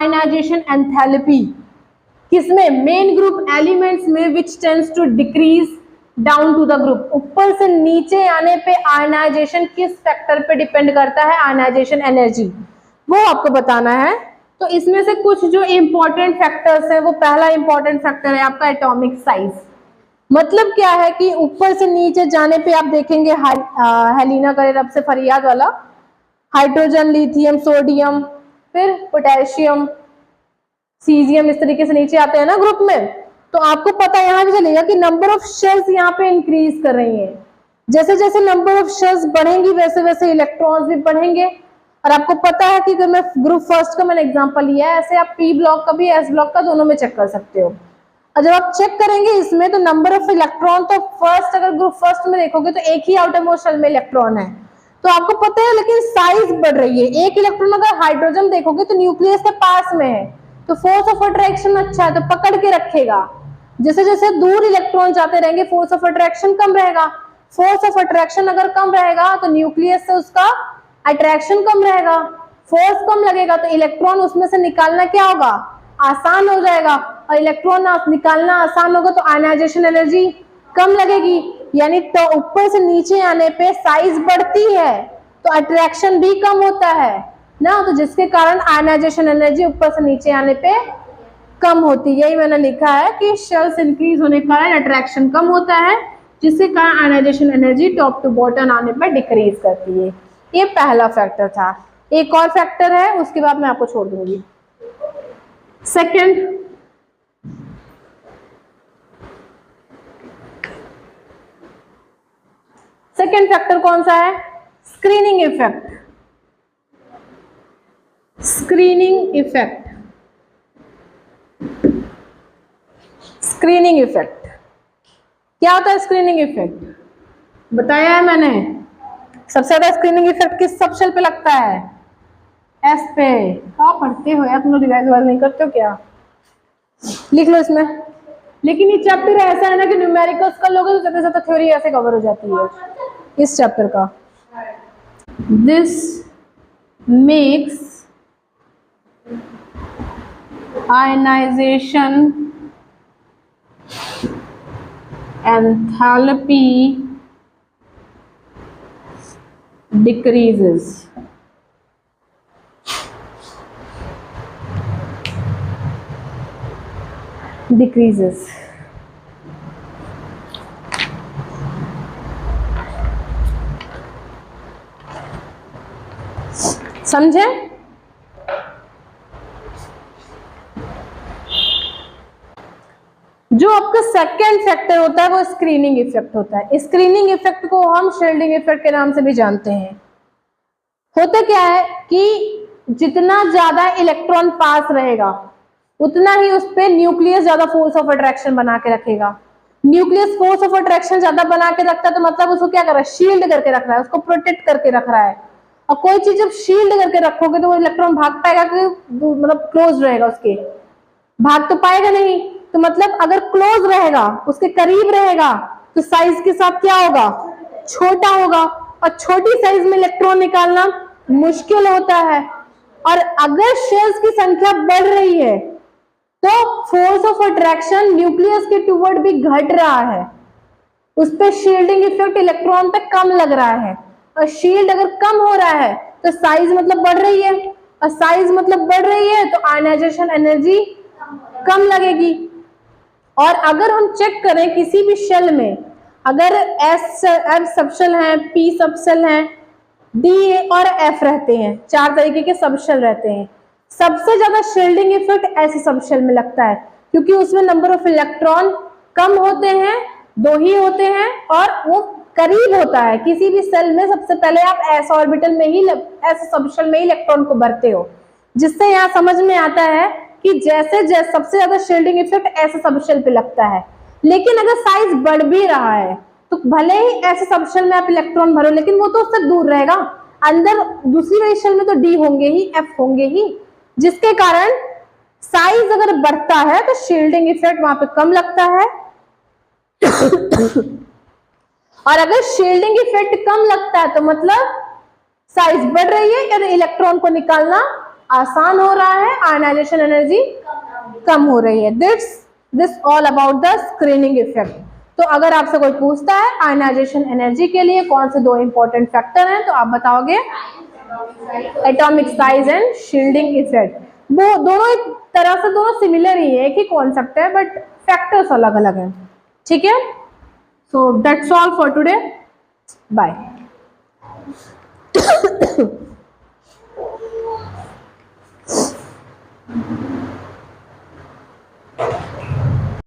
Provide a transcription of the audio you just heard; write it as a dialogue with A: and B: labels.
A: Ionization enthalpy किसमें, main group elements में, which tends to decrease down to the group. ऊपर से नीचे आने पे आयनाइजेशन किस फैक्टर पे डिपेंड करता है, आयनाइजेशन एनर्जी, वो आपको बताना है। तो इसमें से कुछ जो इंपॉर्टेंट फैक्टर्स है, वो पहला इंपॉर्टेंट फैक्टर है आपका एटॉमिक साइज। मतलब क्या है कि ऊपर से नीचे जाने पे आप देखेंगे हेलिना करे रब से फरियाद वाला, हाइड्रोजन, लिथियम, सोडियम, फिर पोटेशियम, सीजियम, इस तरीके से नीचे आते हैं ना ग्रुप में। तो आपको पता यहाँ भी चलेगा कि नंबर ऑफ शेल्स यहाँ पे इंक्रीज कर रही हैं। जैसे जैसे नंबर ऑफ शेल्स बढ़ेंगी वैसे वैसे इलेक्ट्रॉन्स भी बढ़ेंगे। और आपको पता है कि अगर मैं ग्रुप फर्स्ट का मैंने एग्जांपल लिया है, ऐसे आप पी ब्लॉक का भी एस ब्लॉक का दोनों में चेक कर सकते हो। और जब आप चेक करेंगे इसमें तो नंबर ऑफ इलेक्ट्रॉन, तो फर्स्ट अगर ग्रुप फर्स्ट में देखोगे तो एक ही आउटर मोस्ट शेल में इलेक्ट्रॉन है, तो आपको पता है, लेकिन साइज बढ़ रही है। एक इलेक्ट्रॉन अगर हाइड्रोजन देखोगे तो न्यूक्लियस के पास में है, तो फोर्स ऑफ अट्रैक्शन अच्छा है, तो पकड़ के रखेगा। जैसे जैसे दूर इलेक्ट्रॉन जाते रहेंगे फोर्स ऑफ अट्रैक्शन कम रहेगा। फोर्स ऑफ अट्रैक्शन अगर कम रहेगा तो न्यूक्लियस से उसका अट्रैक्शन कम रहेगा, फोर्स कम लगेगा तो इलेक्ट्रॉन उसमें से निकालना क्या होगा, आसान हो जाएगा। और इलेक्ट्रॉन निकालना आसान होगा तो आयनाइजेशन एनर्जी कम लगेगी, यानी तो ऊपर से नीचे आने पे साइज बढ़ती है तो अट्रैक्शन भी कम होता है ना, तो जिसके कारण आयनाइजेशन एनर्जी ऊपर से नीचे आने पे कम होती है। यही मैंने लिखा है कि शेल्स इंक्रीज होने के कारण अट्रैक्शन कम होता है, जिसके कारण ionization energy top to bottom आने पर डिक्रीज करती है। ये पहला फैक्टर था। एक और फैक्टर है, उसके बाद मैं आपको छोड़ दूंगी। सेकेंड फैक्टर कौन सा है, screening effect. Screening effect, screening effect क्या होता है? स्क्रीनिंग इफेक्ट बताया है मैंने। सबसे ज्यादा स्क्रीनिंग इफेक्ट किस सबशेल पे लगता है? एस पे। क्या पढ़ते हो यार, तुम लोग रिवाइज नहीं करते हो क्या? लिख लो इसमें। लेकिन ये चैप्टर ऐसा है ना कि न्यूमेरिकल्स कर लोगे तो ज्यादा से ज्यादा थ्योरी ऐसे कवर हो जाती है इस चैप्टर का। This makes ionization enthalpy decreases. समझे? जो आपका सेकेंड फैक्टर होता है वो स्क्रीनिंग इफेक्ट होता है। स्क्रीनिंग इफेक्ट को हम शील्डिंग इफेक्ट के नाम से भी जानते हैं। होता क्या है कि जितना ज्यादा इलेक्ट्रॉन पास रहेगा उतना ही उस पर न्यूक्लियस ज्यादा फोर्स ऑफ अट्रैक्शन बना के रखेगा। न्यूक्लियस फोर्स ऑफ अट्रैक्शन ज्यादा बना के रखता है तो मतलब उसको क्या कर रहा है, शील्ड करके रख रहा है, उसको प्रोटेक्ट करके रख रहा है। और कोई चीज जब शील्ड करके रखोगे तो वो इलेक्ट्रॉन भाग पाएगा कि मतलब क्लोज रहेगा, उसके भाग तो पाएगा नहीं। तो मतलब अगर क्लोज रहेगा, उसके करीब रहेगा, तो साइज के साथ क्या होगा, छोटा होगा। और छोटी साइज में इलेक्ट्रॉन निकालना मुश्किल होता है। और अगर शेल्स की संख्या बढ़ रही है तो फोर्स ऑफ अट्रैक्शन न्यूक्लियस के टुवर्ड भी घट रहा है, उस पर शील्डिंग इफेक्ट इलेक्ट्रॉन पे कम लग रहा है। और शील्ड अगर कम हो रहा है तो साइज मतलब बढ़ रही है, और साइज मतलब बढ़ रही है तो आयनाइजेशन एनर्जी कम लगेगी। और अगर हम चेक करें किसी भी शेल में, अगर एस सबशेल है, पी सबशेल है, डी और एफ रहते हैं, 4 तरीके के सबशेल रहते हैं। सबसे ज्यादा शील्डिंग इफेक्ट ऐसे सबशेल में लगता है क्योंकि उसमें नंबर ऑफ इलेक्ट्रॉन कम होते हैं, 2 ही होते हैं, और वो करीब होता है। किसी भी सेल में सबसे पहले आप एस ऑर्बिटल में ही, एस सबशेल में ही इलेक्ट्रॉन को भरते हो, जिससे यहाँ समझ में आता है कि जैसे जैसे सबसे ज्यादा शील्डिंग इफेक्ट ऐसे सबशेल पे लगता है। लेकिन अगर साइज बढ़ भी रहा है तो भले ही ऐसे सबशेल में आप इलेक्ट्रॉन भरो, लेकिन वो तो उससे दूर रहेगा। अंदर दूसरी वाली शेल में तो डी होंगे ही, एफ होंगे ही, जिसके कारण साइज अगर बढ़ता है तो शील्डिंग इफेक्ट वहां पे कम लगता है। और अगर शील्डिंग इफेक्ट कम लगता है तो मतलब साइज बढ़ रही है और इलेक्ट्रॉन को निकालना आसान हो रहा है, आयनाइजेशन एनर्जी कम हो रही है। This all about the screening effect. तो अगर आपसे कोई पूछता है आयनाइजेशन एनर्जी के लिए कौन से दो इंपॉर्टेंट फैक्टर हैं, तो आप बताओगे atomic size and shielding effect. वो दोनों एक तरह से दोनों सिमिलर ही है, एक ही कॉन्सेप्ट है, बट फैक्टर्स अलग अलग हैं। ठीक है, so that's all for today, bye.